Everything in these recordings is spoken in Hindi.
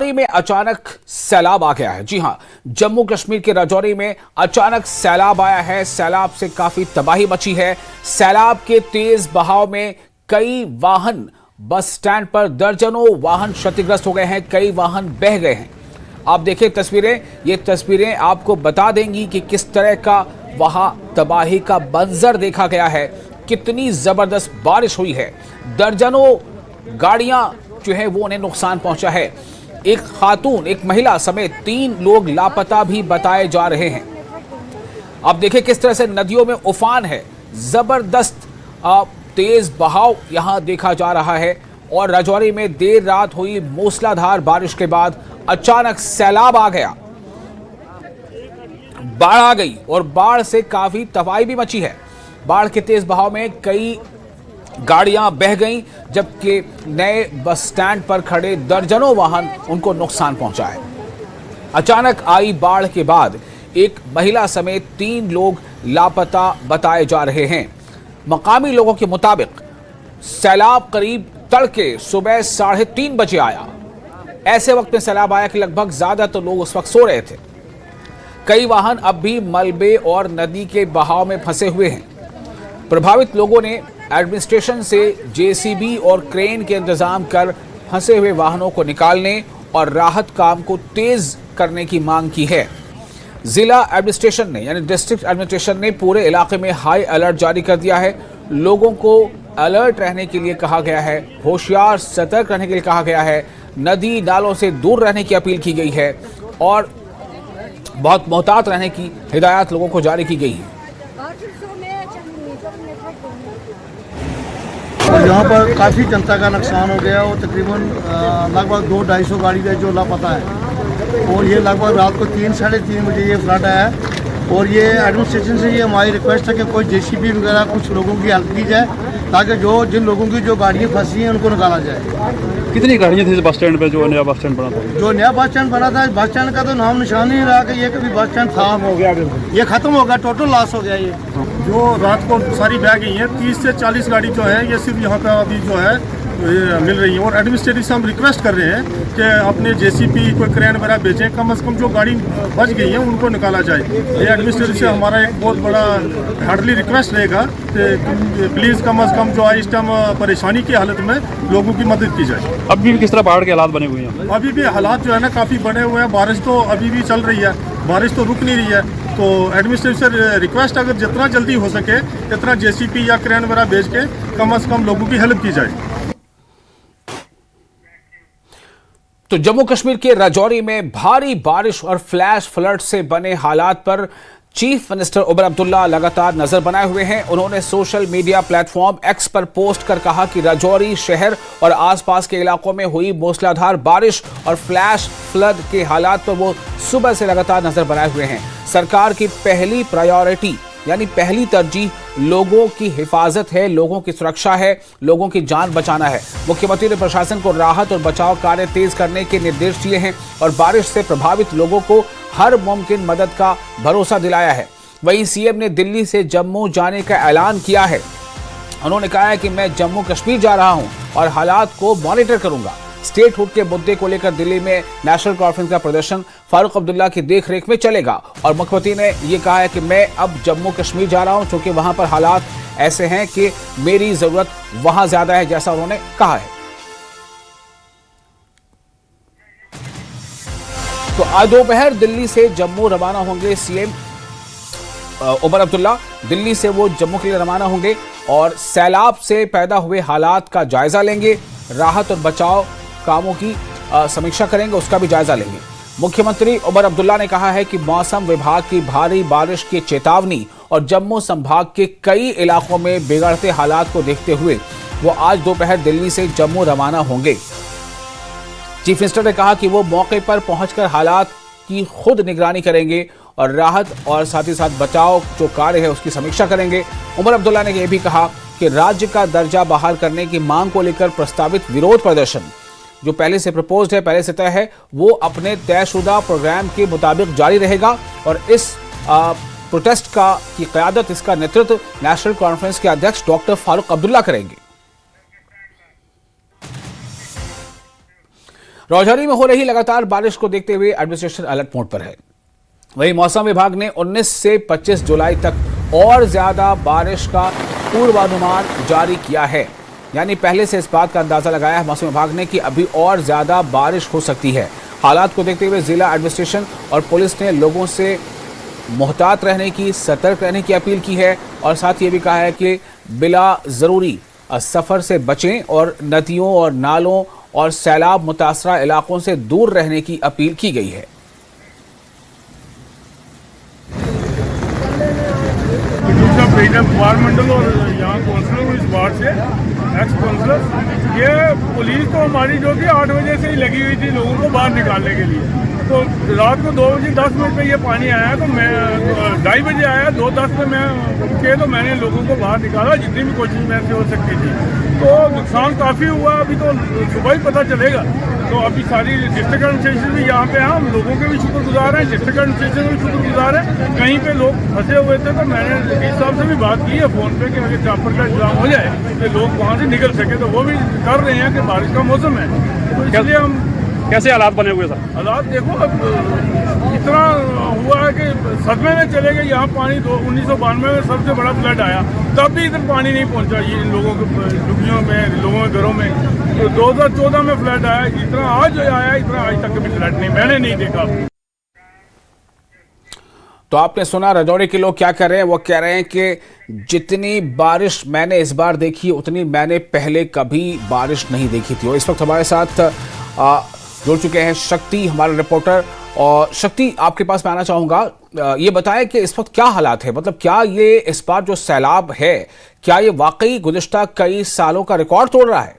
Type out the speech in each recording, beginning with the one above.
रजौरी में अचानक सैलाब आ गया है। जी हां, जम्मू कश्मीर के रजौरी में अचानक सैलाब आया है। सैलाब से काफी तबाही मची है। सैलाब के तेज बहाव में कई वाहन, बस स्टैंड पर दर्जनों वाहन क्षतिग्रस्त हो गए हैं, कई वाहन बह गए हैं। आप देखिए तस्वीरें, ये तस्वीरें आपको बता देंगी कि किस तरह का वहां तबाही का मंजर देखा गया है, कितनी जबरदस्त बारिश हुई है। दर्जनों गाड़ियां जो है वो उन्हें नुकसान पहुंचा है। एक खातून, एक महिला समेत 3 लोग लापता भी बताए जा रहे हैं। अब देखिए किस तरह से नदियों में उफान है, जबरदस्त तेज बहाव यहां देखा जा रहा है। और रजौरी में देर रात हुई मूसलाधार बारिश के बाद अचानक सैलाब आ गया, बाढ़ आ गई और बाढ़ से काफी तबाही भी मची है। बाढ़ के तेज बहाव में कई गाड़ियां बह गईं, जबकि नए बस स्टैंड पर खड़े दर्जनों वाहन, उनको नुकसान पहुंचा है। अचानक आई बाढ़ के बाद एक महिला समेत 3 लोग लापता बताए जा रहे हैं। मकामी लोगों के मुताबिक सैलाब करीब तड़के सुबह 3:30 बजे आया। ऐसे वक्त में सैलाब आया कि लगभग ज्यादातर लोग उस वक्त सो रहे थे। कई वाहन अब भी मलबे और नदी के बहाव में फंसे हुए हैं। प्रभावित लोगों ने एडमिनिस्ट्रेशन से जेसीबी और क्रेन के इंतजाम कर फंसे हुए वाहनों को निकालने और राहत काम को तेज करने की मांग की है। जिला एडमिनिस्ट्रेशन ने, यानी डिस्ट्रिक्ट एडमिनिस्ट्रेशन ने पूरे इलाके में हाई अलर्ट जारी कर दिया है। लोगों को अलर्ट रहने के लिए कहा गया है, होशियार सतर्क रहने के लिए कहा गया है, नदी नालों से दूर रहने की अपील की गई है और बहुत मोहतात रहने की हिदायत लोगों को जारी की गई है। और यहाँ पर काफ़ी जनता का नुकसान हो गया और तकरीबन लगभग 200-250 गाड़ी है जो लापता है। और ये लगभग रात को 3-3:30 बजे ये फ्लड आया है। और ये एडमिनिस्ट्रेशन से ये हमारी रिक्वेस्ट है कि कोई जेसीबी वगैरह कुछ लोगों की हेल्प की जाए, ताकि जिन लोगों की जो गाड़ियाँ फंसी हैं उनको निकाला जाए। कितनी गाड़ियाँ थी बस स्टैंड पे, जो नया बस स्टैंड बना था? जो नया बस स्टैंड बना था, बस स्टैंड का तो नाम निशान नहीं रहा कि ये कभी बस स्टैंड था। हो गया, ये खत्म हो गया, टोटल लॉस हो गया। ये जो रात को सारी बह गई हैं, 30 से 40 गाड़ी जो है ये सिर्फ यहाँ पे अभी जो है मिल रही है। और एडमिनिस्ट्रेटिव से हम रिक्वेस्ट कर रहे हैं कि अपने जेसीपी कोई क्रेन वगैरह भेजें, कम से कम जो गाड़ी बच गई है उनको निकाला जाए। ये एडमिनिस्ट्रेटिव से हमारा एक बहुत बड़ा हार्डली रिक्वेस्ट रहेगा कि प्लीज़ कम से कम जो है इस टाइम परेशानी की हालत में लोगों की मदद की जाए। अभी भी किस तरह बाढ़ के हालात बने हुए हैं? अभी भी हालात जो है ना काफ़ी बने हुए हैं। बारिश तो अभी भी चल रही है, बारिश तो रुक नहीं रही है। तो एडमिनिस्ट्रेशन से रिक्वेस्ट, अगर जितना जल्दी हो सके इतना जेसीपी या क्रेन वगैरह भेज के कम से कम लोगों की हेल्प की जाए। तो जम्मू कश्मीर के रजौरी में भारी बारिश और फ्लैश फ्लड से बने हालात पर चीफ मिनिस्टर उमर अब्दुल्ला लगातार नजर बनाए हुए हैं। उन्होंने सोशल मीडिया प्लेटफॉर्म एक्स पर पोस्ट कर कहा कि रजौरी शहर और आसपास के इलाकों में हुई मूसलाधार बारिश और फ्लैश फ्लड के हालात पर वो सुबह से लगातार नजर बनाए हुए हैं। सरकार की पहली प्रायोरिटी, यानी पहली तरजीह लोगों की हिफाजत है, लोगों की सुरक्षा है, लोगों की जान बचाना है। मुख्यमंत्री ने प्रशासन को राहत और बचाव कार्य तेज करने के निर्देश दिए हैं और बारिश से प्रभावित लोगों को हर मुमकिन मदद का भरोसा दिलाया है। वहीं सीएम ने दिल्ली से जम्मू जाने का ऐलान किया है। उन्होंने कहा है कि मैं जम्मू कश्मीर जा रहा हूं और हालात को मॉनिटर करूंगा। स्टेटहुड के मुद्दे को लेकर दिल्ली में नेशनल कॉन्फ्रेंस का प्रदर्शन फारूक अब्दुल्ला की देखरेख में चलेगा और मुख्यमंत्री ने यह कहा है कि मैं अब जम्मू कश्मीर जा रहा हूं क्योंकि वहां पर हालात ऐसे हैं कि मेरी जरूरत वहां ज्यादा है, जैसा उन्होंने कहा है। तो आज दोपहर दिल्ली से जम्मू रवाना होंगे सीएम उमर अब्दुल्ला। दिल्ली से वो जम्मू के लिए रवाना होंगे और सैलाब से पैदा हुए हालात का जायजा लेंगे, राहत और बचाव कामों की समीक्षा करेंगे, उसका भी जायजा लेंगे। मुख्यमंत्री उमर अब्दुल्ला ने कहा है कि मौसम विभाग की भारी बारिश की चेतावनी और जम्मू संभाग के कई इलाकों में बिगड़ते हालात को देखते हुए वो आज दोपहर दिल्ली से जम्मू रवाना होंगे। चीफ मिनिस्टर ने कहा कि वो मौके पर पहुंचकर हालात की खुद निगरानी करेंगे और राहत और साथ ही साथ बचाव जो कार्य है उसकी समीक्षा करेंगे। उमर अब्दुल्ला ने यह भी कहा कि राज्य का दर्जा बहाल करने की मांग को लेकर प्रस्तावित विरोध प्रदर्शन जो पहले से प्रपोज्ड है, पहले से तय है, वो अपने तयशुदा प्रोग्राम के मुताबिक जारी रहेगा और इस प्रोटेस्ट की क़यादत, इसका नेतृत्व नेशनल कॉन्फ्रेंस के अध्यक्ष डॉक्टर फारूक अब्दुल्ला करेंगे। रौजारी में हो रही लगातार बारिश को देखते हुए एडमिनिस्ट्रेशन अलर्ट मोड पर है। वहीं मौसम विभाग ने 19 से 25 जुलाई तक और ज्यादा बारिश का पूर्वानुमान जारी किया है। यानी पहले से इस बात का अंदाजा लगाया है मौसम विभाग ने कि अभी और ज्यादा बारिश हो सकती है। हालात को देखते हुए जिला एडमिनिस्ट्रेशन और पुलिस ने लोगों से मुहतात रहने की, सतर्क रहने की अपील की है और साथ ही ये भी कहा है कि बिला जरूरी सफर से बचें और नदियों और नालों और सैलाब मुतासरा इलाकों से दूर रहने की अपील की गई है। मंडल और यहाँ काउंसलर इस वार्ड से एक्स काउंसलर, ये पुलिस तो हमारी जो कि 8 बजे से ही लगी हुई थी लोगों को बाहर निकालने के लिए। तो रात को 2 बजे 10 मिनट पे ये पानी आया तो मैं 2:30 बजे आया, 2:10 पे मैं के तो मैंने लोगों को बाहर निकाला जितनी भी कोशिश मेरे से हो सकती थी। तो नुकसान काफ़ी हुआ, अभी तो सुबह ही पता चलेगा। तो अभी सारी डिस्ट्रिक्ट एडमिनिस्ट्रेशन भी यहाँ पे हैं, हम लोगों के भी शुक्रगुजार हैं, डिस्ट्रिक्ट एडमिनिस्ट्रेशन भी शुक्रगुजार हैं। कहीं पे लोग फंसे हुए थे तो मैंने डीसी साहब से भी बात की है फ़ोन पे कि अगर चापर का इंतजाम हो जाए तो लोग वहाँ से निकल सके, तो वो भी कर रहे हैं कि बारिश का मौसम है तो इसलिए हम। कैसे हालात बने हुए सर? हालात देखो, अब इतना हुआ है कि सदमे में चले गए। यहाँ पानी 1992 में सबसे बड़ा फ्लड आया, तब भी इधर पानी नहीं पहुँचा ये इन लोगों के झुग्गियों में, लोगों के घरों में। तो 2014 में फ्लड आया, जितना आज आया इतना आज तक कभी फ्लड नहीं, मैंने नहीं देखा। तो आपने सुना राजौरी के लोग क्या कर रहे हैं। वो कह रहे हैं कि जितनी बारिश मैंने इस बार देखी उतनी मैंने पहले कभी बारिश नहीं देखी थी। और इस वक्त हमारे साथ जुड़ चुके हैं शक्ति, हमारे रिपोर्टर। और शक्ति, आपके पास मैं आना चाहूंगा, ये बताएं कि इस वक्त क्या हालात है, मतलब क्या ये इस बार जो सैलाब है क्या ये वाकई गुज़िश्ता कई सालों का रिकॉर्ड तोड़ रहा है?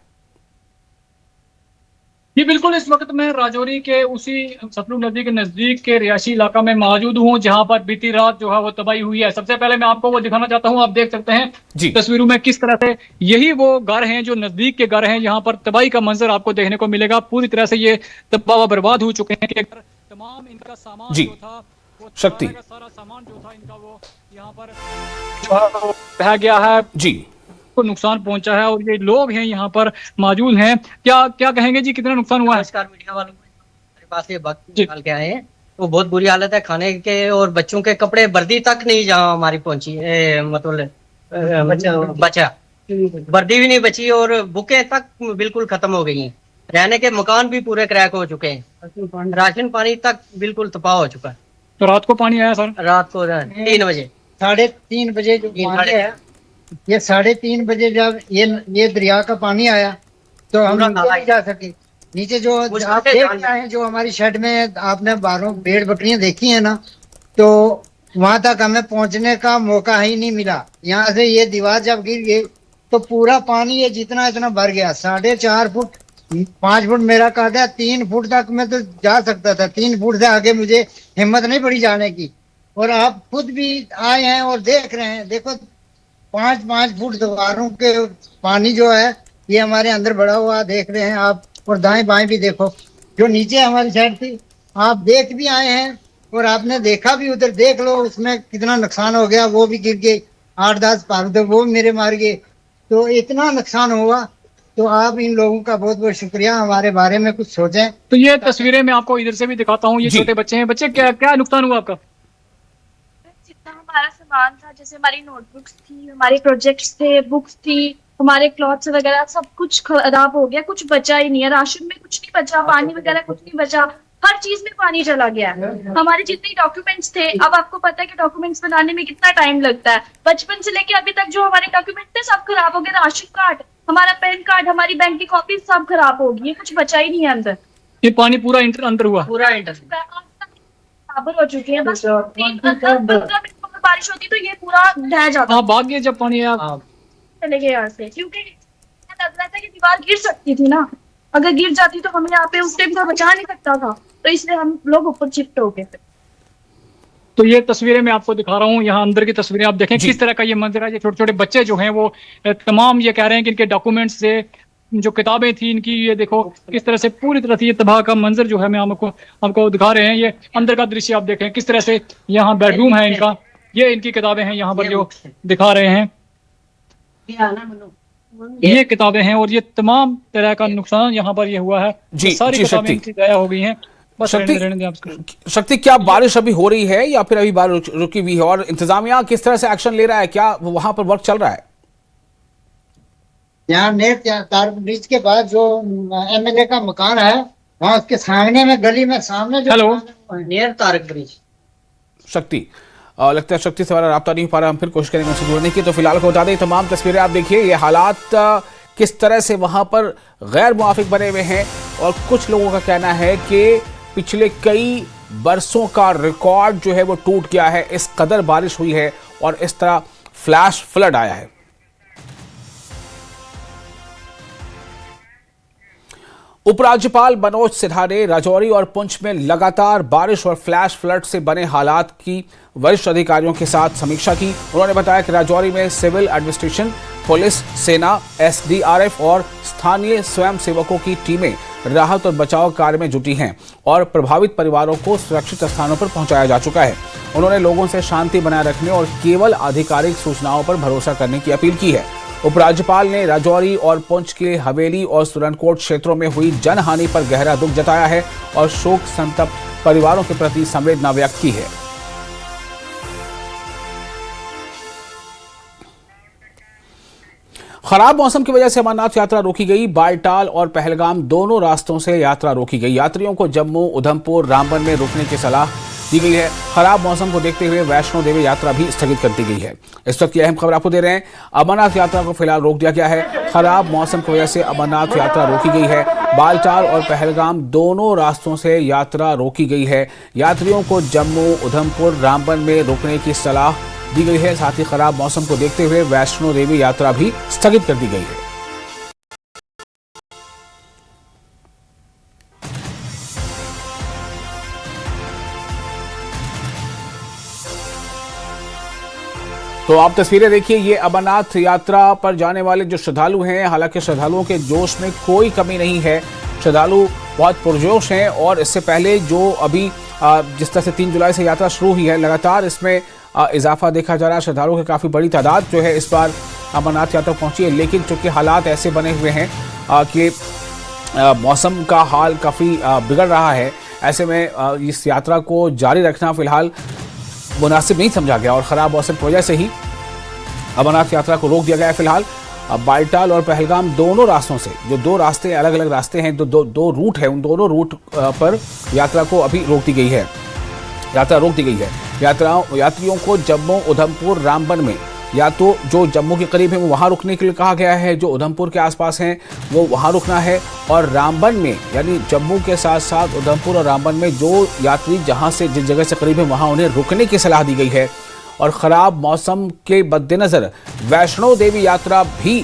जी बिल्कुल, इस वक्त मैं राजौरी के उसी सतलुज नदी के नजदीक के रिहायशी इलाका में मौजूद हूं जहां पर बीती रात जो है वो तबाही हुई है। सबसे पहले मैं आपको वो दिखाना चाहता हूं, आप देख सकते हैं तस्वीरों में किस तरह से यही वो घर हैं जो नजदीक के घर हैं, यहाँ पर तबाही का मंजर आपको देखने को मिलेगा। पूरी तरह से ये तबाह बर्बाद हो चुके हैं कि तमाम इनका सामान जो था, वो शक्ति सारा सामान जो था इनका वो यहाँ पर बह गया है जी, को नुकसान पहुंचा है। और ये लोग हैं यहाँ पर मौजूद हैं, क्या क्या कहेंगे जी, कितना नुकसान हुआ है? नमस्कार मीडिया वालों को, मेरे पास ये वक्त निकाल के आए हैं तो बहुत बुरी हालत है। खाने के और बच्चों के कपड़े, वर्दी तक नहीं जहाँ हमारी पहुंची, मतलब बचा वर्दी भी नहीं बची और बुकें तक बिल्कुल खत्म हो गई हैं। रहने के मकान भी पूरे क्रैक हो चुके हैं, राशन पानी तक बिल्कुल तबाह हो चुका है। तो रात को पानी आया सर? रात को 3 बजे, 3:30 बजे जो पानी आया, ये 3:30 बजे जब ये दरिया का पानी आया तो हम नहीं जा सके नीचे। जो आप देख रहे हैं, जो हमारी शेड में आपने बाहरों भेड़ बकरियां देखी है ना, तो वहां तक हमें पहुंचने का मौका ही नहीं मिला। यहाँ से ये दीवार जब गिर गई तो पूरा पानी ये जितना इतना भर गया। 4.5 फुट 5 फुट मेरा काटा, 3 फुट तक मैं तो जा सकता था, 3 फुट से आगे मुझे हिम्मत नहीं पड़ी जाने की। और आप खुद भी आए हैं और देख रहे हैं, देखो 5-5 फुट दीवारों के पानी जो है ये हमारे अंदर बढ़ा हुआ देख रहे हैं आप। और दाएं बाएं भी देखो, जो नीचे हमारी साइड थी आप देख भी आए हैं और आपने देखा भी, उधर देख लो उसमें कितना नुकसान हो गया। वो भी गिर गए, 8-10 पार थे, वो मेरे मार गए। तो इतना नुकसान हुआ, तो आप इन लोगों का बहुत बहुत शुक्रिया, हमारे बारे में कुछ सोचें। तो ये तस्वीरें मैं आपको इधर से भी दिखाता हूँ, ये छोटे बच्चे हैं। बच्चे क्या क्या नुकसान हुआ आपका? जितना हमारा सामान था, जैसे हमारी नोटबुक्स थी, हमारे प्रोजेक्ट्स थे, बुक्स थी, हमारे क्लॉथ्स वगैरह सब कुछ खराब हो गया, कुछ बचा ही नहीं है। राशन में कुछ नहीं बचा, पानी वगैरह कुछ नहीं बचा, हर चीज में पानी चला गया। हमारे जितने डॉक्यूमेंट्स थे, अब आपको पता है कि डॉक्यूमेंट्स बनाने में कितना टाइम लगता है, बचपन से लेके अभी तक जो हमारे डॉक्यूमेंट थे सब खराब हो गए। राशन कार्ड, हमारा पैन कार्ड, हमारी बैंक की कॉपी सब खराब हो गई, कुछ बचा ही नहीं है अंदर। ये पानी पूरा अंदर हुआ, पूरा इंटर बराबर हो चुके हैं। बस 15 मिनट बारिश होती तो ये पूरा ढह जाता। हाँ, भाग गए जब पानी आया, चले गए यहाँ से, क्योंकि लग रहा था कि दीवार गिर सकती थी ना, अगर गिर जाती तो हमें यहाँ पे उस टाइम का बचा नहीं सकता था, तो इसलिए हम लोग ऊपर शिफ्ट हो गए। तो ये तस्वीरें मैं आपको दिखा रहा हूँ, यहाँ अंदर की तस्वीरें आप देखें किस तरह का ये मंजर है। ये छोटे छोटे बच्चे जो हैं वो तमाम ये कह रहे हैं कि इनके डॉक्यूमेंट्स से जो किताबें थी इनकी, ये देखो किस तरह से पूरी तरह से ये तबाह का मंजर जो है मैं आपको दिखा रहे हैं। ये अंदर का दृश्य आप देखें किस तरह से, यहाँ बेडरूम है इनका, ये इनकी किताबें हैं यहाँ पर जो दिखा रहे हैं। ये किताबें हैं और ये तमाम तरह का नुकसान यहाँ पर ये हुआ है। जी, सारी जी, किताबें शक्ति। इनकी गायब हो गई हैं। बस शक्ति, रहने दें आपको। शक्ति क्या बारिश अभी हो रही है या फिर अभी बारिश रुकी हुई है, और इंतजामिया किस तरह से एक्शन ले रहा है, क्या वहां पर वर्क चल रहा है? यहाँ नेट तार ब्रिज के बाद जो MLA का मकान है, वहाँ उसके सामने में गली में सामने जो हेलो, नियर तारक ब्रिज। शक्ति, लगता है शक्ति से हमारा राब्ता नहीं हो पा रहा, हम फिर कोशिश करेंगे उनसे जुड़ने की। तो फिलहाल को बता दें, तमाम तस्वीरें आप देखिए, ये हालात किस तरह से वहां पर गैर मुआफिक बने हुए हैं, और कुछ लोगों का कहना है कि पिछले कई बरसों का रिकॉर्ड जो है वो टूट गया है, इस कदर बारिश हुई है और इस तरह फ्लैश फ्लड आया है। उपराज्यपाल मनोज सिन्हा ने राजौरी और पुंछ में लगातार बारिश और फ्लैश फ्लड से बने हालात की वरिष्ठ अधिकारियों के साथ समीक्षा की। उन्होंने बताया कि राजौरी में सिविल एडमिनिस्ट्रेशन, पुलिस, सेना, SDRF और स्थानीय स्वयंसेवकों की टीमें राहत और बचाव कार्य में जुटी हैं और प्रभावित परिवारों को सुरक्षित स्थानों पर पहुंचाया जा चुका है। उन्होंने लोगों से शांति बनाए रखने और केवल आधिकारिक सूचनाओं पर भरोसा करने की अपील की है। उपराज्यपाल ने राजौरी और पुंछ के हवेली और सुरनकोट क्षेत्रों में हुई जनहानि पर गहरा दुख जताया है और शोक संतप्त परिवारों के प्रति संवेदना व्यक्त की है। खराब मौसम की वजह से अमरनाथ यात्रा रोकी गई। बालटाल और पहलगाम दोनों रास्तों से यात्रा रोकी गई। यात्रियों को जम्मू, उधमपुर, रामबन में रुकने की सलाह दी गई है। खराब मौसम को देखते हुए वैष्णो देवी यात्रा भी स्थगित कर दी गई है। इस वक्त की अहम खबर आपको दे रहे हैं, अमरनाथ यात्रा को फिलहाल रोक दिया गया है। खराब मौसम की वजह से अमरनाथ यात्रा रोकी गई है। बालटाल और पहलगाम दोनों रास्तों से यात्रा रोकी गई है। यात्रियों को जम्मू, उधमपुर, रामबन में रुकने की सलाह दी गई है। साथ ही खराब मौसम को देखते हुए वैष्णो देवी यात्रा भी स्थगित कर दी गई है। तो आप तस्वीरें देखिए, ये अमरनाथ यात्रा पर जाने वाले जो श्रद्धालु हैं, हालांकि श्रद्धालुओं के जोश में कोई कमी नहीं है। श्रद्धालु बहुत पुरजोश हैं और इससे पहले जो अभी जिस तरह से 3 जुलाई से यात्रा शुरू हुई है, लगातार इसमें इजाफा देखा जा रहा है। श्रद्धालुओं की काफ़ी बड़ी तादाद जो है इस बार अमरनाथ यात्रा पहुंची है, लेकिन चूंकि हालात ऐसे बने हुए हैं कि मौसम का हाल काफ़ी बिगड़ रहा है, ऐसे में इस यात्रा को जारी रखना फिलहाल मुनासिब नहीं समझा गया और ख़राब मौसम की वजह से ही अमरनाथ यात्रा को रोक दिया गया है। फिलहाल बालटाल और पहलगाम दोनों रास्तों से, जो 2 रास्ते अलग अलग रास्ते हैं, दो रूट है, उन दोनों रूट पर यात्रा को अभी रोक दी गई है। यात्रा रोक दी गई है। यात्रियों को जम्मू, उधमपुर, रामबन में या तो जो जम्मू के करीब है वो वहाँ रुकने के लिए कहा गया है, जो उधमपुर के आसपास हैं वो वहाँ रुकना है, और रामबन में यानी जम्मू के साथ साथ उधमपुर और रामबन में जो यात्री जहाँ से जिस जगह से करीब है वहाँ उन्हें रुकने की सलाह दी गई है। और ख़राब मौसम के मद्देनज़र वैष्णो देवी यात्रा भी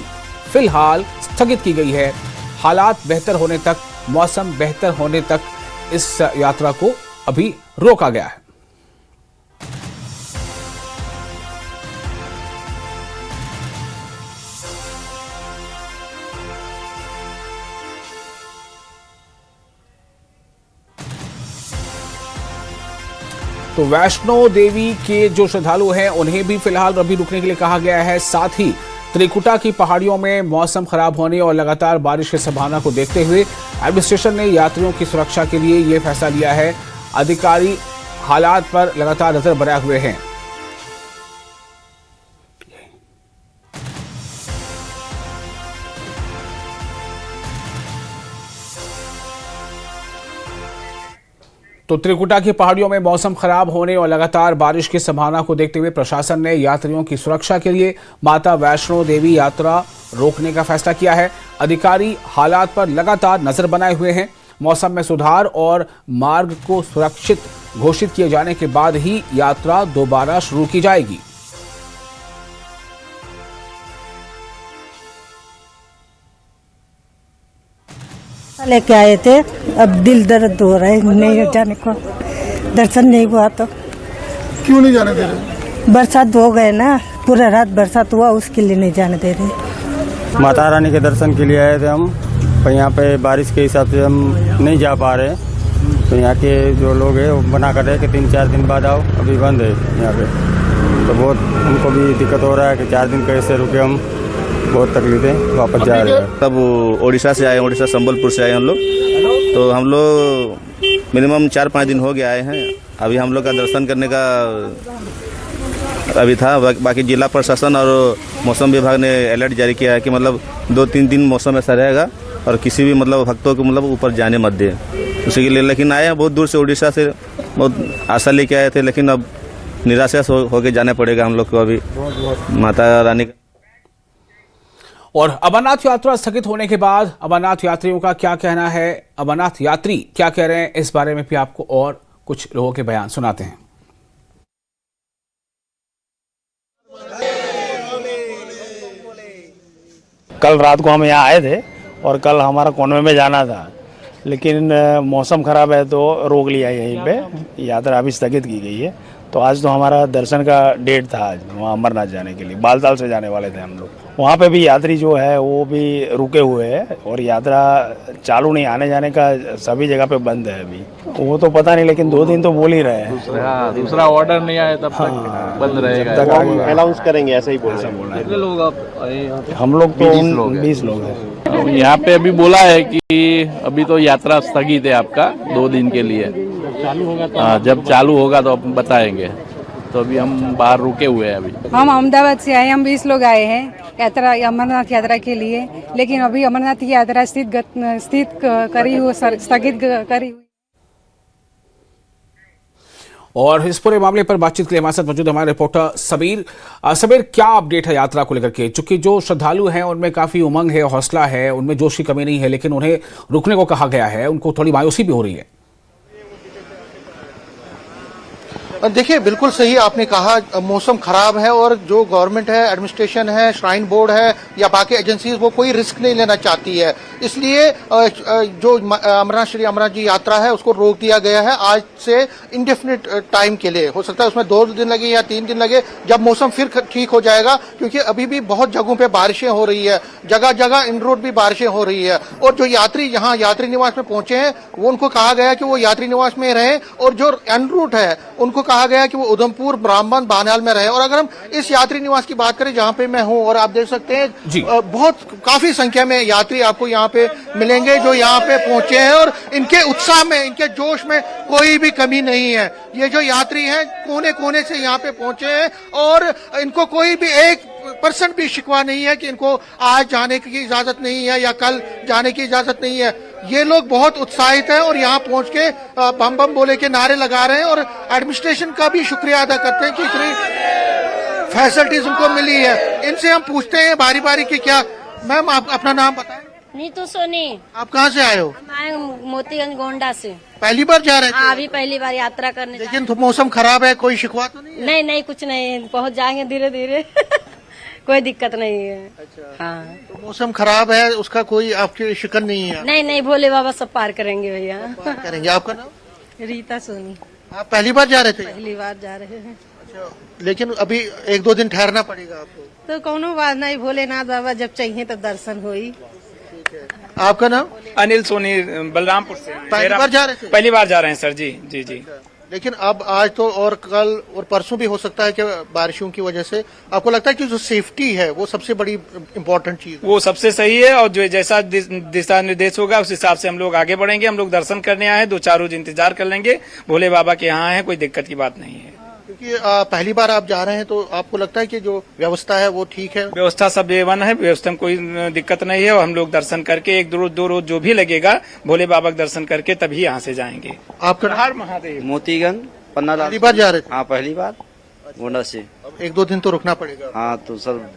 फिलहाल स्थगित की गई है। हालात बेहतर होने तक, मौसम बेहतर होने तक इस यात्रा को अभी रोका गया है। तो वैष्णो देवी के जो श्रद्धालु हैं उन्हें भी फिलहाल अभी रुकने के लिए कहा गया है। साथ ही त्रिकुटा की पहाड़ियों में मौसम खराब होने और लगातार बारिश की संभावना को देखते हुए एडमिनिस्ट्रेशन ने यात्रियों की सुरक्षा के लिए ये फैसला लिया है। अधिकारी हालात पर लगातार नजर बनाए हुए हैं। तो त्रिकुटा की पहाड़ियों में मौसम खराब होने और लगातार बारिश की संभावना को देखते हुए प्रशासन ने यात्रियों की सुरक्षा के लिए माता वैष्णो देवी यात्रा रोकने का फैसला किया है। अधिकारी हालात पर लगातार नजर बनाए हुए हैं। मौसम में सुधार और मार्ग को सुरक्षित घोषित किए जाने के बाद ही यात्रा दोबारा शुरू की जाएगी। लेके आए थे, अब दिल दर्द हो रहा है, नहीं जाने को, दर्शन नहीं हुआ। तो क्यों नहीं जाने दे रहे? बरसात हो गए ना, पूरा रात बरसात हुआ, उसके लिए नहीं जाने दे रहे। माता रानी के दर्शन के लिए आए थे हम, पर यहाँ पे बारिश के हिसाब से हम नहीं जा पा रहे। तो यहाँ के जो लोग हैं वो मना कर रहे हैं कि 3-4 दिन बाद आओ, अभी बंद है यहाँ पे। तो बहुत उनको भी दिक्कत हो रहा है कि 4 दिन कैसे रुके हम, बहुत तकलीफें, वापस जा रहे हैं। तब उड़ीसा से आए, उड़ीसा संबलपुर से आए हम लोग। तो हम लोग मिनिमम 4-5 दिन हो गए आए हैं। अभी हम लोग का दर्शन करने का अभी था। बाकी जिला प्रशासन और मौसम विभाग ने अलर्ट जारी किया है कि मतलब 2-3 दिन मौसम ऐसा रहेगा और किसी भी मतलब भक्तों को मतलब ऊपर जाने मत दे। उसी के लिए लेकिन आए हैं बहुत दूर से, उड़ीसा से बहुत आशा लेके आए थे, लेकिन अब निराशा होके जाना पड़ेगा हम लोग को अभी माता रानी का। और अमरनाथ यात्रा स्थगित होने के बाद अमरनाथ यात्रियों का क्या कहना है, अमरनाथ यात्री क्या कह रहे हैं, इस बारे में भी आपको और कुछ लोगों के बयान सुनाते हैं। कल रात को हम यहाँ आए थे और कल हमारा कॉन्वे में जाना था, लेकिन मौसम खराब है तो रोक लिया यहीं पे। यात्रा अभी स्थगित की गई है। तो आज तो हमारा दर्शन का डेट था, आज वहाँ अमरनाथ जाने के लिए बालताल से जाने वाले थे हम लोग। वहाँ पे भी यात्री जो है वो भी रुके हुए हैं और यात्रा चालू नहीं, आने जाने का सभी जगह पे बंद है अभी। वो तो पता नहीं, लेकिन 2 दिन तो बोल ही रहे हैं। दूसरा ऑर्डर नहीं आया तब तक बंद रहेगा, तब तक अनाउंस करेंगे, ऐसा ही बोल रहे हैं। कितने लोग आप आए यहाँ पे? हम लोग तो 20 लोग हैं। यहाँ पे अभी बोला है कि अभी तो यात्रा स्थगित है आपका 2 दिन के लिए। जब चालू होगा तो बताएंगे। तो अभी हम बाहर रुके हुए हैं। अभी हम अहमदाबाद से आए, हम 20 लोग आए हैं यात्रा, अमरनाथ यात्रा के लिए। लेकिन अभी अमरनाथ की यात्रा स्थगित करी हुई। और इस पूरे मामले पर बातचीत के लिए हमारे साथ मौजूद हमारे रिपोर्टर सबीर। सबीर, क्या अपडेट है यात्रा को लेकर के? चूंकि जो श्रद्धालु हैं उनमें काफी उमंग है, हौसला है, उनमें जोश की कमी नहीं है, लेकिन उन्हें रुकने को कहा गया है, उनको थोड़ी मायूसी भी हो रही है। देखिए, बिल्कुल सही आपने कहा, मौसम खराब है और जो गवर्नमेंट है, एडमिनिस्ट्रेशन है, श्राइन बोर्ड है या बाकी एजेंसीज, वो कोई रिस्क नहीं लेना चाहती है। इसलिए जो अमरनाथ श्री अमरनाथ जी यात्रा है उसको रोक दिया गया है आज से इंडेफिनिट टाइम के लिए। हो सकता है उसमें 2 दिन लगे या 3 दिन लगे, जब मौसम फिर ठीक हो जाएगा, क्योंकि अभी भी बहुत जगहों पे बारिशें हो रही है, जगह जगह इन रोड भी बारिशें हो रही है। और जो यात्री यहाँ यात्री निवास में पहुंचे हैं वो उनको कहा गया कि वो यात्री निवास में रहें, और जो एन रूट है उनको कहा गया कि वो उधमपुर, ब्राह्मण, बानियाल में रहे। और अगर हम इस यात्री निवास की बात करें जहां पे मैं हूं, और आप देख सकते हैं बहुत काफी संख्या में यात्री आपको यहां पे मिलेंगे जो यहां पे पहुंचे हैं, और इनके उत्साह में, इनके जोश में कोई भी कमी नहीं है। ये जो यात्री हैं कोने कोने से यहां पे पहुंचे हैं और इनको कोई भी 1% भी शिकवा नहीं है कि इनको आज जाने की इजाजत नहीं है या कल जाने की इजाजत नहीं है। ये लोग बहुत उत्साहित हैं और यहाँ पहुंच के बम बम बोले के नारे लगा रहे हैं, और एडमिनिस्ट्रेशन का भी शुक्रिया अदा करते हैं कि इतनी फैसिलिटीज उनको मिली है। इनसे हम पूछते हैं बारी बारी की। क्या मैम, आप अपना नाम बताएं। नीतू सोनी। आप कहाँ से आए हो? मैं मोतीगंज गोंडा से। पहली बार जा रहे थे? अभी पहली बार यात्रा करने। लेकिन तो मौसम खराब है, कोई शिकवा तो नहीं है? नहीं, कुछ नहीं, पहुँच जाएंगे धीरे धीरे कोई दिक्कत नहीं है। अच्छा। हाँ, तो मौसम खराब है, उसका कोई आपकी शिकन नहीं है? नहीं, भोले बाबा सब पार करेंगे भैया। करेंगे। आपका नाम? रीता सोनी। आप पहली बार जा रहे थे? पहली बार जा रहे हैं। अच्छा, लेकिन अभी 1-2 दिन ठहरना पड़ेगा आपको? तो कोनो बात नहीं, भोलेनाथ बाबा जब चाहिए तब दर्शन हुई। आपका नाम? अनिल सोनी, बलरामपुर से। पहली बार जा रहे थे? पहली बार जा रहे हैं सर जी। जी। लेकिन अब आज तो और कल और परसों भी हो सकता है कि बारिशों की वजह से, आपको लगता है कि जो सेफ्टी है वो सबसे बड़ी इम्पोर्टेंट चीज है? वो सबसे सही है, और जो जैसा दिशा निर्देश होगा उस हिसाब से हम लोग आगे बढ़ेंगे। हम लोग दर्शन करने आए हैं, 2-4 रोज इंतजार कर लेंगे। भोले बाबा के यहाँ है, कोई दिक्कत की बात नहीं है। क्योंकि पहली बार आप जा रहे हैं तो आपको लगता है कि जो व्यवस्था है वो ठीक है? व्यवस्था सब A1 है, व्यवस्था में कोई दिक्कत नहीं है। और हम लोग दर्शन करके 1-2 रोज जो भी लगेगा भोले बाबा के दर्शन करके तभी यहाँ से जाएंगे। आपका? हर महादेव। मोतीगंज पहली बार जा रहे थे? हाँ, पहली बार गोंडा से। 1-2 दिन तो रुकना पड़ेगा। हाँ, तो सर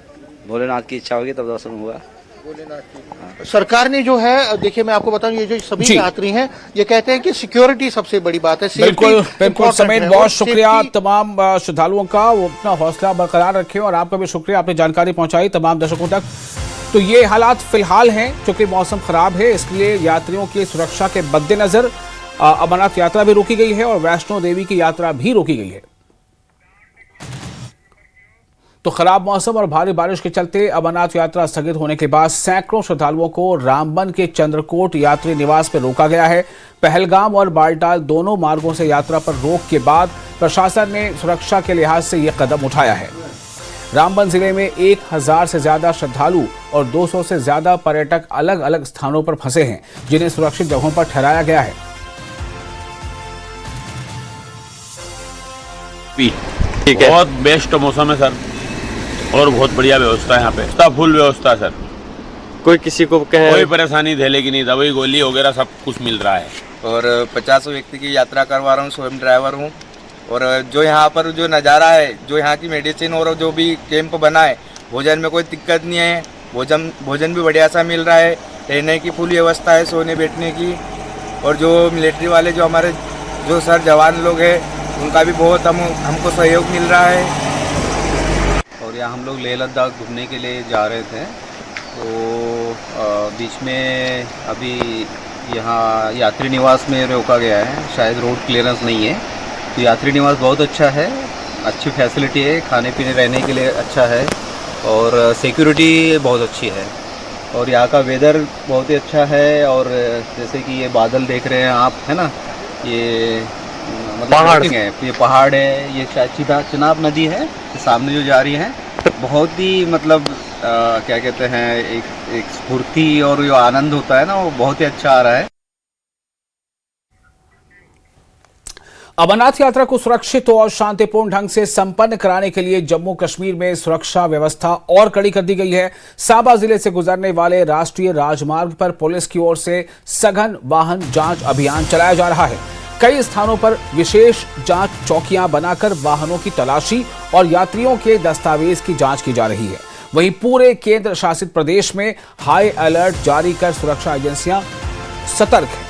भोलेनाथ की इच्छा होगी तब दर्शन हुआ। सरकार ने जो है, देखिए मैं आपको बताऊं, ये जो सभी यात्री हैं ये कहते हैं कि सिक्योरिटी सबसे बड़ी बात है। बिल्कुल समीर, बहुत शुक्रिया तमाम श्रद्धालुओं का, वो अपना हौसला बरकरार रखें, और आपका भी शुक्रिया, आपने जानकारी पहुंचाई तमाम दर्शकों तक। तो ये हालात फिलहाल हैं, क्योंकि मौसम खराब है, इसलिए यात्रियों की सुरक्षा के मद्देनजर अमरनाथ यात्रा भी रोकी गई है और वैष्णो देवी की यात्रा भी रोकी गई है। तो खराब मौसम और भारी बारिश के चलते अमरनाथ यात्रा स्थगित होने के बाद सैकड़ों श्रद्धालुओं को रामबन के चंद्रकोट यात्री निवास पर रोका गया है। पहलगाम और बालटाल दोनों मार्गों से यात्रा पर रोक के बाद प्रशासन ने सुरक्षा के लिहाज से यह कदम उठाया है। रामबन जिले में 1000 से ज्यादा श्रद्धालु और 200 से ज्यादा पर्यटक अलग अलग स्थानों पर फंसे हैं, जिन्हें सुरक्षित जगहों पर ठहराया गया है। ठीक है, बहुत बेस्ट मौसम है सर, और बहुत बढ़िया व्यवस्था है यहाँ पे, सब फुल व्यवस्था सर। कोई किसी को कोई परेशानी झेले की नहीं, दवाई गोली वगैरह सब कुछ मिल रहा है। और 50 व्यक्ति की यात्रा करवा रहा हूँ, स्वयं ड्राइवर हूँ। और जो यहाँ पर जो नज़ारा है, जो यहाँ की मेडिसिन और जो भी कैंप बना है, भोजन में कोई दिक्कत नहीं है, भोजन भी बढ़िया सा मिल रहा है, रहने की फुल व्यवस्था है, सोने बैठने की। और जो मिलिट्री वाले जो हमारे जो सर जवान लोग हैं, उनका भी बहुत हमको सहयोग मिल रहा है। और यहाँ हम लोग लेह लद्दाख घूमने के लिए जा रहे थे, तो बीच में अभी यहाँ यात्री निवास में रोका गया है, शायद रोड क्लियरेंस नहीं है। तो यात्री निवास बहुत अच्छा है, अच्छी फैसिलिटी है, खाने पीने रहने के लिए अच्छा है, और सिक्योरिटी बहुत अच्छी है, और यहाँ का वेदर बहुत ही अच्छा है। और जैसे कि ये बादल देख रहे हैं आप, है ना, ये मतलब पहाड़ है, ये पहाड़ है, ये शायद चिनाब नदी है सामने जो जा रही है। बहुत ही मतलब क्या कहते हैं, एक स्फूर्ति और जो आनंद होता है ना, वो बहुत ही अच्छा आ रहा है। अमरनाथ यात्रा को सुरक्षित और शांतिपूर्ण ढंग से संपन्न कराने के लिए जम्मू कश्मीर में सुरक्षा व्यवस्था और कड़ी कर दी गई है। साबा जिले से गुजरने वाले राष्ट्रीय राजमार्ग पर पुलिस की ओर से सघन वाहन जांच अभियान चलाया जा रहा है। कई स्थानों पर विशेष जांच चौकियां बनाकर वाहनों की तलाशी और यात्रियों के दस्तावेज की जांच की जा रही है। वहीं पूरे केंद्र शासित प्रदेश में हाई अलर्ट जारी कर सुरक्षा एजेंसियां सतर्क हैं।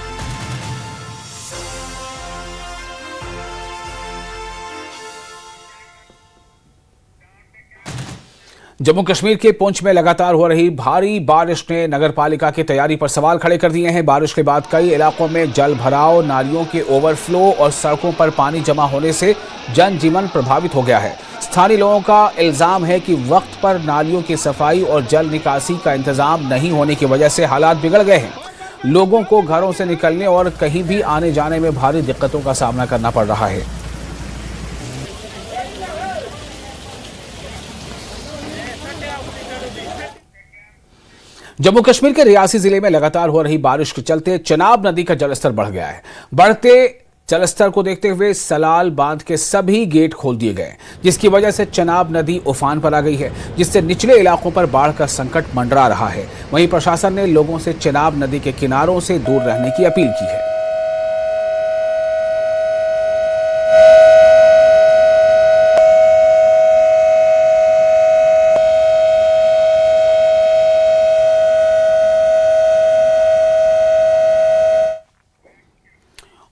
जम्मू कश्मीर के पुंछ में लगातार हो रही भारी बारिश ने नगरपालिका की तैयारी पर सवाल खड़े कर दिए हैं। बारिश के बाद कई इलाकों में जल भराव, नालियों के ओवरफ्लो और सड़कों पर पानी जमा होने से जनजीवन प्रभावित हो गया है। स्थानीय लोगों का इल्जाम है कि वक्त पर नालियों की सफाई और जल निकासी का इंतजाम नहीं होने की वजह से हालात बिगड़ गए हैं। लोगों को घरों से निकलने और कहीं भी आने जाने में भारी दिक्कतों का सामना करना पड़ रहा है। जम्मू कश्मीर के रियासी जिले में लगातार हो रही बारिश के चलते चनाब नदी का जलस्तर बढ़ गया है। बढ़ते जलस्तर को देखते हुए सलाल बांध के सभी गेट खोल दिए गए, जिसकी वजह से चनाब नदी उफान पर आ गई है, जिससे निचले इलाकों पर बाढ़ का संकट मंडरा रहा है। वहीं प्रशासन ने लोगों से चनाब नदी के किनारों से दूर रहने की अपील की है।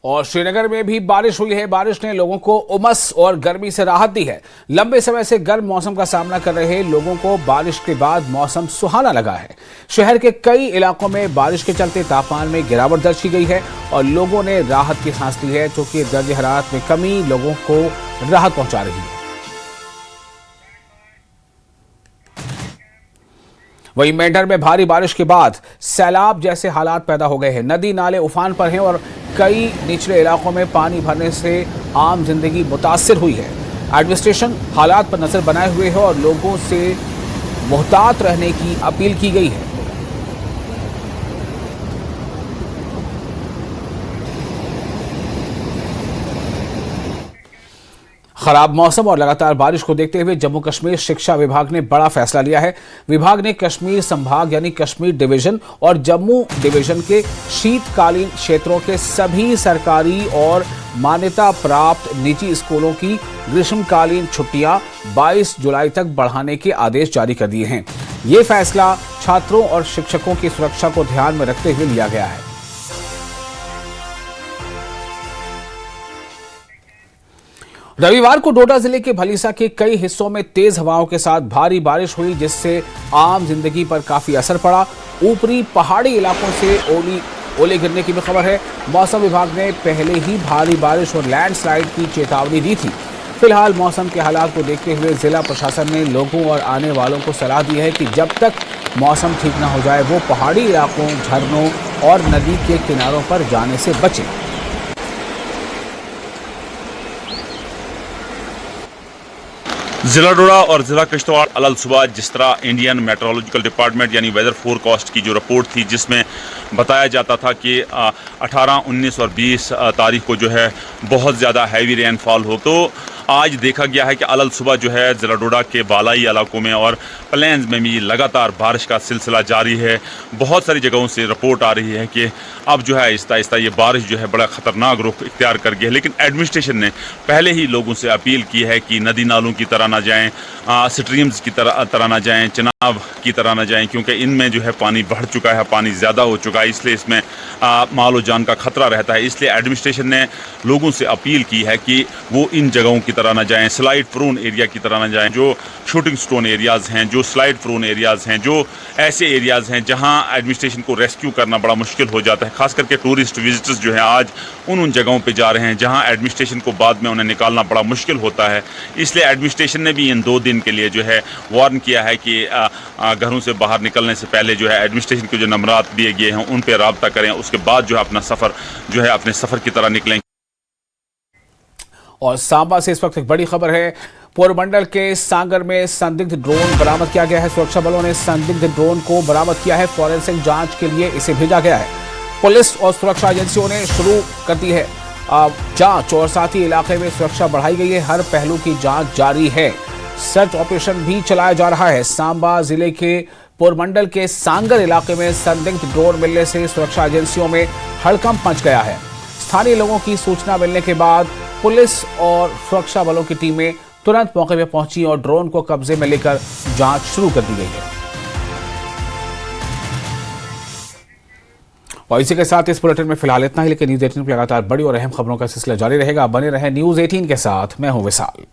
और श्रीनगर में भी बारिश हुई है। बारिश ने लोगों को उमस और गर्मी से राहत दी है। लंबे समय से गर्म मौसम का सामना कर रहे लोगों को बारिश के बाद मौसम सुहाना लगा है। शहर के कई इलाकों में बारिश के चलते तापमान में गिरावट दर्ज की गई है और लोगों ने राहत की सांस ली है, क्योंकि दर्ज हरारत में कमी लोगों को राहत पहुंचा रही है। वहीं मेंढर में भारी बारिश के बाद सैलाब जैसे हालात पैदा हो गए हैं। नदी नाले उफान पर हैं और कई निचले इलाकों में पानी भरने से आम जिंदगी मुतासिर हुई है। एडमिनिस्ट्रेशन हालात पर नजर बनाए हुए है और लोगों से मुहतात रहने की अपील की गई है। खराब मौसम और लगातार बारिश को देखते हुए जम्मू कश्मीर शिक्षा विभाग ने बड़ा फैसला लिया है। विभाग ने कश्मीर संभाग यानी कश्मीर डिवीजन और जम्मू डिवीजन के शीतकालीन क्षेत्रों के सभी सरकारी और मान्यता प्राप्त निजी स्कूलों की ग्रीष्मकालीन छुट्टियां 22 जुलाई तक बढ़ाने के आदेश जारी कर दिए हैं। ये फैसला छात्रों और शिक्षकों की सुरक्षा को ध्यान में रखते हुए लिया गया है। रविवार को डोडा जिले के भलीसा के कई हिस्सों में तेज हवाओं के साथ भारी बारिश हुई, जिससे आम जिंदगी पर काफी असर पड़ा। ऊपरी पहाड़ी इलाकों से ओले गिरने की भी खबर है। मौसम विभाग ने पहले ही भारी बारिश और लैंडस्लाइड की चेतावनी दी थी। फिलहाल मौसम के हालात को देखते हुए जिला प्रशासन ने लोगों और आने वालों को सलाह दी है कि जब तक मौसम ठीक न हो जाए वो पहाड़ी इलाकों, झरनों और नदी के किनारों पर जाने से बचें। जिला डोडा और जिला किश्तवाड़ अलल सुबह जिस तरह इंडियन मेट्रोलॉजिकल डिपार्टमेंट यानी वेदर फोरकास्ट की जो रिपोर्ट थी जिसमें बताया जाता था कि 18, 19 और 20 तारीख को जो है बहुत ज़्यादा हैवी रेनफॉल हो, तो आज देखा गया है कि अलल सुबह जो है जिला डोडा के बालाई इलाकों में और प्लेन्स में भी लगातार बारिश का सिलसिला जारी है। बहुत सारी जगहों से रिपोर्ट आ रही है कि अब जो है आहिस्ता आहिस्ता ये बारिश जो है बड़ा ख़तरनाक रुख इख्तियार कर गया है। लेकिन एडमिनिस्ट्रेशन ने पहले ही लोगों से अपील की है कि नदी नालों की तरह ना जाएं, स्ट्रीम्स की तरह ना जाएं, चिनाब की तरह ना जाएं, क्योंकि इनमें जो है पानी बढ़ चुका है, पानी ज़्यादा हो चुका है, इसलिए इसमें माल जान का ख़तरा रहता है। इसलिए एडमिनिस्ट्रेशन ने लोगों से अपील की है कि वो इन जगहों की तरह ना जाएं, स्लाइड प्रोन एरिया की तरह ना जाएं, जो शूटिंग स्टोन एरियाज़ हैं, जो स्लाइड प्रोन एरियाज़ हैं, जो ऐसे एरियाज़ हैं जहां एडमिनिस्ट्रेशन को रेस्क्यू करना बड़ा मुश्किल हो जाता है। खास करके टूरिस्ट विजिटर्स जो हैं आज उन जगहों पे जा रहे हैं जहां एडमिनिस्ट्रेशन को बाद में उन्हें निकालना बड़ा मुश्किल होता है। इसलिए एडमिनिस्ट्रेशन ने भी इन 2 दिन के लिए जो है वार्न किया है कि घरों से बाहर निकलने से पहले जो है एडमिनिस्ट्रेशन के जो नंबरात दिए गए हैं उन पर रब्ता करें, उसके बाद जो है अपना सफ़र जो है अपने सफ़र की तरह निकलें। और सांबा से इस वक्त एक बड़ी खबर है। पोरबंदर के सांगर में संदिग्ध ड्रोन बरामद किया गया है। सुरक्षा बलों ने संदिग्ध ड्रोन को बरामद किया है। फॉरेंसिक जांच के लिए इसे भेजा गया है। पुलिस और सुरक्षा एजेंसियों ने शुरू कर दी है जांच और साथ ही इलाके में सुरक्षा बढ़ाई गई है। हर पहलू की जांच जारी है। सर्च ऑपरेशन भी चलाया जा रहा है। सांबा जिले के पोरबंदर के सांगर इलाके में संदिग्ध ड्रोन मिलने से सुरक्षा एजेंसियों में हड़कंप मच गया है। स्थानीय लोगों की सूचना मिलने के बाद पुलिस और सुरक्षा बलों की टीमें तुरंत मौके पर पहुंची और ड्रोन को कब्जे में लेकर जांच शुरू कर दी गई है। और इसी के साथ इस बुलेटिन में फिलहाल इतना ही, लेकिन न्यूज़ 18 पर लगातार बड़ी और अहम खबरों का सिलसिला जारी रहेगा। बने रहें न्यूज़ 18 के साथ। मैं हूं विशाल।